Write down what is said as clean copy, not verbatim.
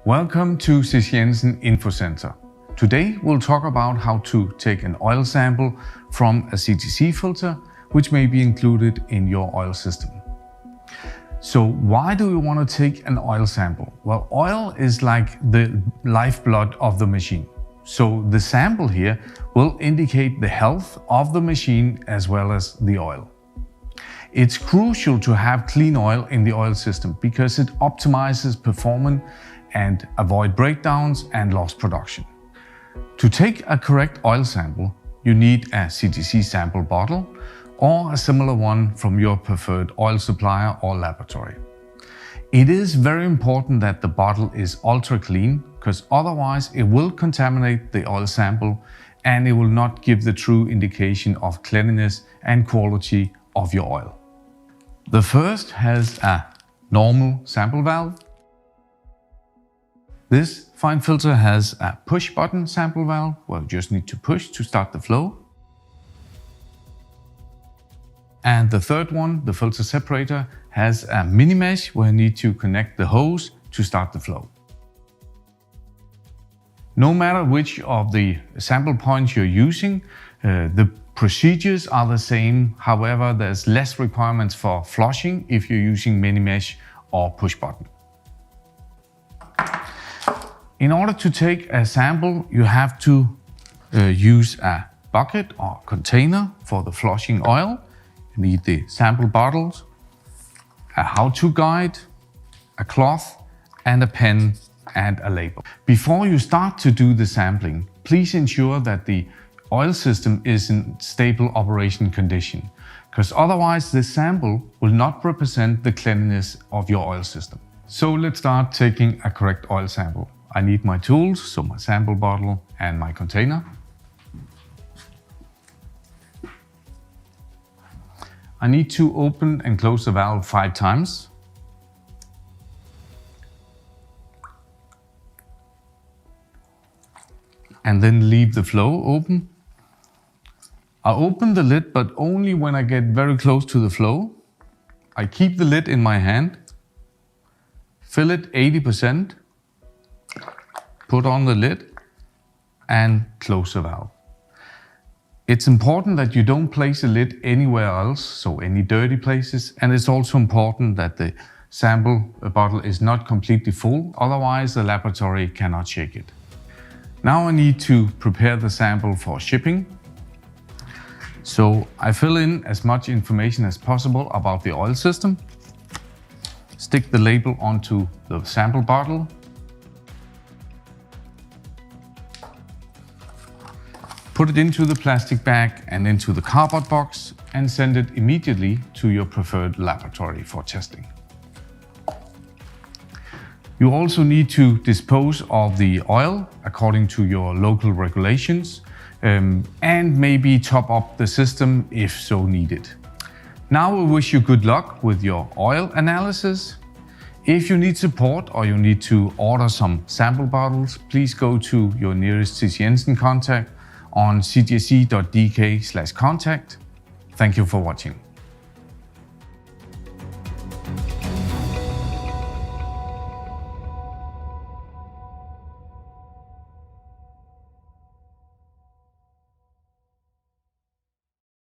Welcome to CJC Info Center. Today we'll talk about how to take an oil sample from a CJC filter, which may be included in your oil system. So why do we want to take an oil sample? Well, oil is like the lifeblood of the machine. So the sample here will indicate the health of the machine as well as the oil. It's crucial to have clean oil in the oil system because it optimizes performance and avoid breakdowns and lost production. To take a correct oil sample, you need a CJC sample bottle or a similar one from your preferred oil supplier or laboratory. It is very important that the bottle is ultra clean because otherwise it will contaminate the oil sample and it will not give the true indication of cleanliness and quality of your oil. The first has a normal sample valve. This fine filter has a push button sample valve where you just need to push to start the flow. And the third one, the filter separator, has a mini mesh where you need to connect the hose to start the flow. No matter which of the sample points you're using, the procedures are the same. However, there's less requirements for flushing if you're using mini mesh or push button. In order to take a sample, you have to use a bucket or container for the flushing oil. You need the sample bottles, a how-to guide, a cloth, and a pen and a label. Before you start to do the sampling, please ensure that the oil system is in stable operation condition, because otherwise this sample will not represent the cleanliness of your oil system. So let's start taking a correct oil sample. I need my tools, so my sample bottle and my container. I need to open and close the valve 5 times. And then leave the flow open. I open the lid, but only when I get very close to the flow. I keep the lid in my hand, fill it 80%, put on the lid and close the valve. It's important that you don't place the lid anywhere else, so any dirty places, and it's also important that the sample bottle is not completely full, otherwise the laboratory cannot shake it. Now I need to prepare the sample for shipping. So I fill in as much information as possible about the oil system, stick the label onto the sample bottle, put it into the plastic bag and into the cardboard box and send it immediately to your preferred laboratory for testing. You also need to dispose of the oil according to your local regulations and maybe top up the system if so needed. Now we wish you good luck with your oil analysis. If you need support or you need to order some sample bottles, please go to your nearest CJC contact on cjc.dk/contact. Thank you for watching.